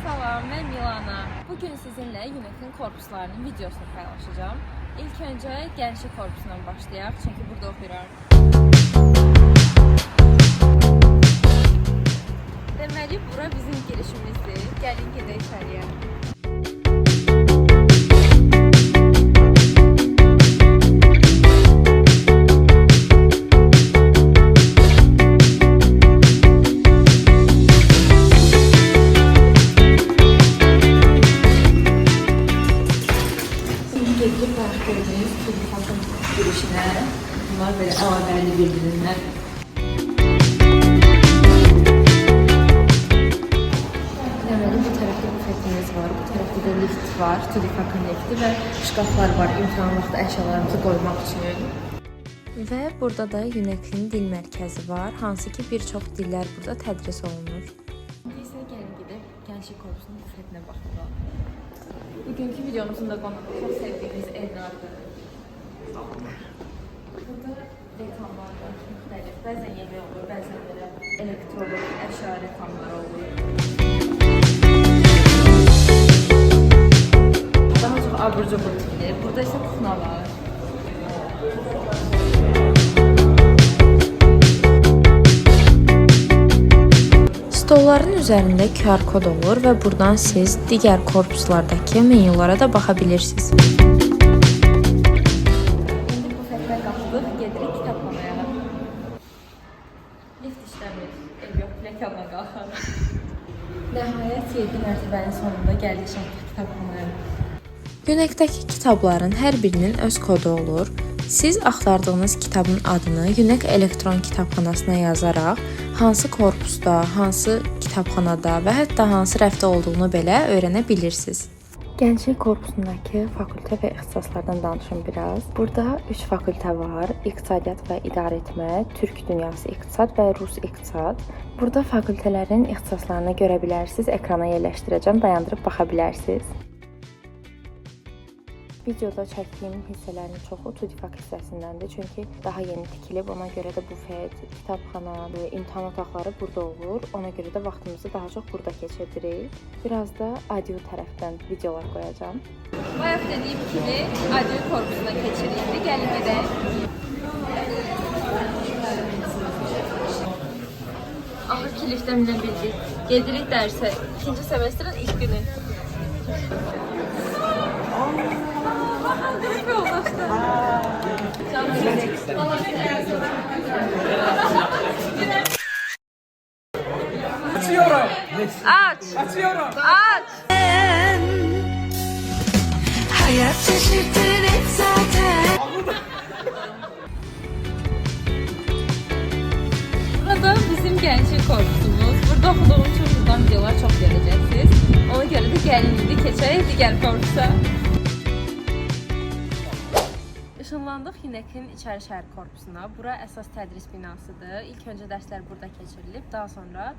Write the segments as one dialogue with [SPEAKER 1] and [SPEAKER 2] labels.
[SPEAKER 1] Salam, ben Milana. Bugün sizinle UNEC'in korpuslarının videosunu paylaşacağım. İlk önce Gençlik korpusundan başlayaq, çünkü burada oxuyuram. Deməli, bura bizim girişimizdir. Gəlin gedək içəriyə. Gördüğünüz TÜDİFAK'ın girişine, bunlar böyle əlavəli bildirimlər. Deməli, bu tərəfdə bufetimiz var, bu tərəfdə də lift var, TÜDİFAK'ın lifti və şkaflar var imtahan vaxtı əşyalarımızı qoymaq üçün. Və burada da UNEC'in dil mərkəzi var, hansı ki bir çox dillər burada tədris olunur. İndi isə gəlin gedib Gençlik korpusunun bufetinə baxaq. Bugünkü videomuzun da konusu çok sevdiğimiz Elnar'dır. Burada reklamlar var, müxtəlif. Bəzən yemək olur, bəzən belə elektronik əşya reklamları olur. Daha çox abur-cubur tipli. Burada isə kuxna var. Stolların üzərində QR kod olur və buradan siz digər korpuslardakı menyulara da baxa bilirsiniz. İndi bufetlə qalxdıq, gedirik kitabxanaya. Lift işləmir, ev yox, pləkanla qalxaq. Nəhayət 7 mərtəbənin sonunda gəldik şəhər kitabxanaya. UNEC-dəki kitabların hər birinin öz kodu olur. Siz axtardığınız kitabın adını UNEC elektron kitabxanasına yazaraq hansı korpusda, hansı kitabxanada və hətta hansı rəfdə olduğunu belə öyrənə bilirsiniz. Gənclik korpusundakı fakültə və ixtisaslardan danışım biraz. Burada 3 fakültə var: İqtisadiyyat və İdarəetmə, Türk Dünyası İqtisad və Rus İqtisad. Burada fakültələrin ixtisaslarını görə bilərsiniz. Ekrana yerləşdirəcəm, dayandırıb baxa bilərsiniz. Videoda çəkdiyim hissələrin çoxu TÜDİFAK hissəsindəndir, çünki daha yeni tikilib, ona görə də bufet, kitabxana və imtahan otaqları burada olur. Ona görə də vaxtımızı daha çox burada keçiririk. Biraz da audio tərəfdən videolar qoyacağım. Bayaq dediyim kimi audio korpusuna keçirik. Gəlin gedək. Axır ki liftdən minə bildik. Gedirik dərsə. 2-ci semestrin ilk günü.
[SPEAKER 2] Açıyorum.
[SPEAKER 1] Aç.
[SPEAKER 2] Açıyorum.
[SPEAKER 1] Aç.
[SPEAKER 3] Hayat şaşırtır hep zaten.
[SPEAKER 1] Burada bizim Gençlik korpusumuz. Burada oxuduğum üçün buradan videolar çox görəcəksiniz. Ona görə də gəlin indi keçək digər korpusa. Işınlandıq UNEC-in İçəri şəhər korpusuna. Bura əsas tədris binasıdır. İlk öncə dərslər burada keçirilib, daha sonra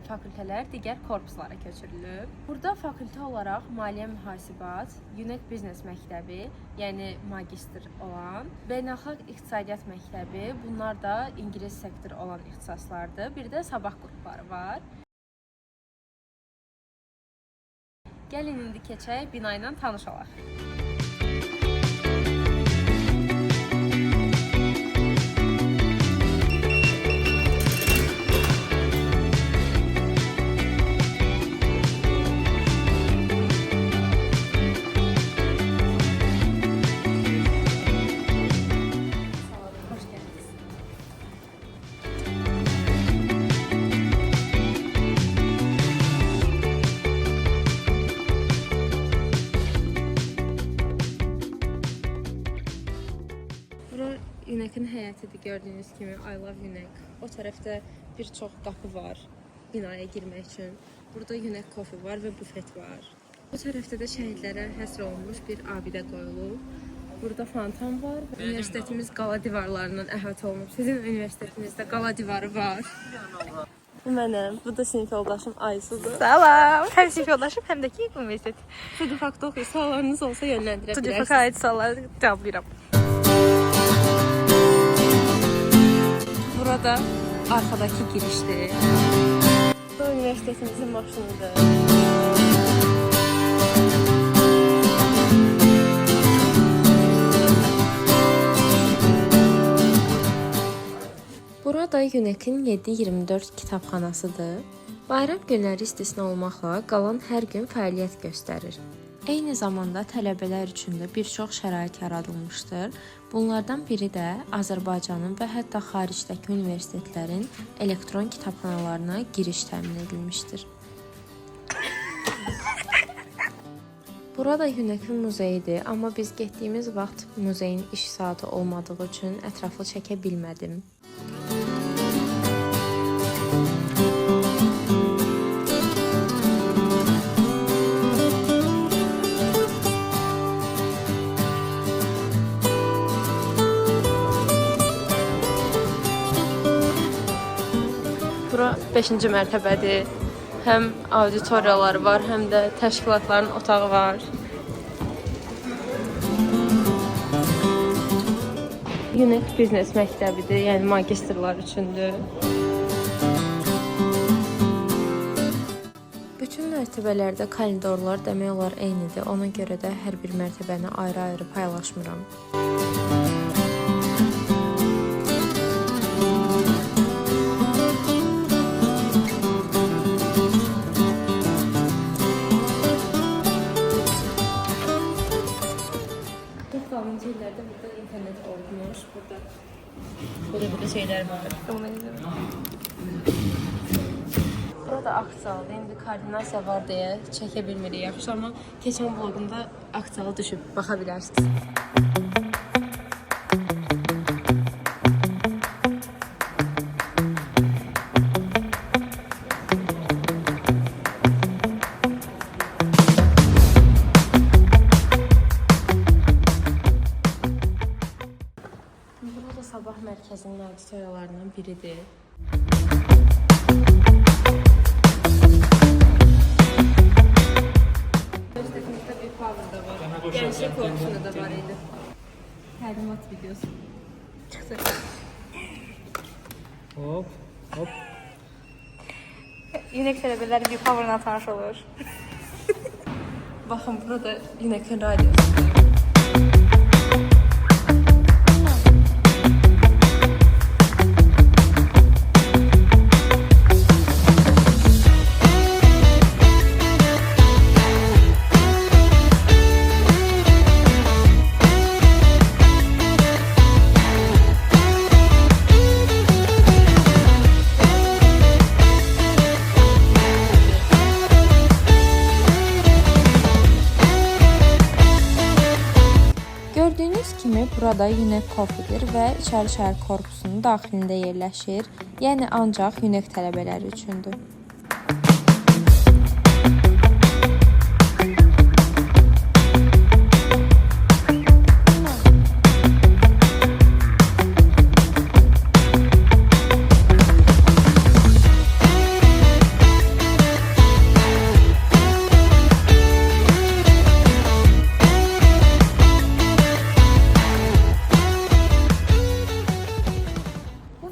[SPEAKER 1] fakültələr digər korpuslara köçürülüb. Burada fakültə olaraq maliyyə mühasibat, UNEC Biznes məktəbi, yəni magistr olan, beynəlxalq iqtisadiyyat məktəbi, bunlar da ingilis sektoru olan ixtisaslardır. Bir də sabah qrupları var. Gəlin indi keçək bina ilə tanış olaq. UNEC-in həyətidir, gördüyünüz kimi. I love UNEC. O tərəfdə bir çox qapı var binaya girmək üçün. Burada UNEC Coffee var və bufet var. Bu tərəfdə də şəhidlərə həsr olunmuş bir abidə qoyulub. Burada fontan var. Universitetimiz qala divarlarından əhatə olunub. Sizin universitetinizdə qala divarı var. Bu mənim, bu da sinif yoldaşım Aysudur.
[SPEAKER 4] Salam. Həm sinif yoldaşım, həm də ki universitet.
[SPEAKER 1] TÜDİFAK-da oxuyur. Suallarınız olsa yönləndirə bilərsiniz.
[SPEAKER 4] TÜDİFAK-a aid sualları cavablayıram.
[SPEAKER 1] Burada arkadaki girişdir. Bu universitetimizin maşınıdır. Burada UNEK-in 7/24 kitabxanasıdır. Bayram günləri istisna olmaqla qalan hər gün fəaliyyət göstərir. Eyni zamanda tələbələr üçün də bir çox şərait yaradılmışdır. Bunlardan biri də Azərbaycanın və hətta xaricdəki universitetlərin elektron kitabxanalarına giriş təmin edilmişdir. Burada UNEK-in muzeyidir, amma biz getdiyimiz vaxt muzeyin iş saatı olmadığı üçün ətraflı çəkə bilmədim. Bura 5-ci mərtəbədir. Həm auditoriyalar var, həm də təşkilatların otağı var. UNEK biznes məktəbidir, yəni magistrlar üçündür. Bütün mərtəbələrdə koridorlar demək olar eynidir. Ona görə də hər bir mərtəbəni ayrı-ayrı paylaşmıram. İllərdə burada internet olmuş. Burada şeylər var. Burada aksiyalı. İndi koordinasiya var deyə çəkə bilmirik yaxşı, amma keçən vlogumda aksiyalı düşüb baxa bilərsiniz. Burada sabah mərkəzinin auditoriyalarından biridir. Universitetimizdə bir power da var. Gençlik korpusunda da var idi. Təlimat videosu. Çıxdı.
[SPEAKER 2] Hop, hop.
[SPEAKER 4] UNEK tələbələri bir powerla tanış olur.
[SPEAKER 1] Baxın, burada UNEK-in radiosu. Gördüyünüz kimi burada UNEK Coffee'dir və İçəri şəhər korpusunun daxilində yerləşir. Yəni ancaq UNEK tələbələri üçündür.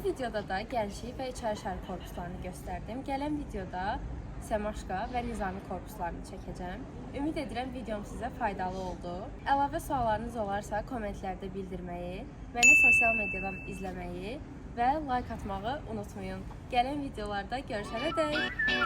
[SPEAKER 1] Videoda da Gənclik və İçəri şəhər korpuslarını göstərdim. Gələn videoda Semaşqa və Nizami korpuslarını çəkəcəm. Ümid edirəm videom sizə faydalı oldu. Əlavə suallarınız olarsa kommentlərdə bildirməyi, məni sosial mediadan izləməyi və like atmağı unutmayın. Gələn videolarda görüşənədək.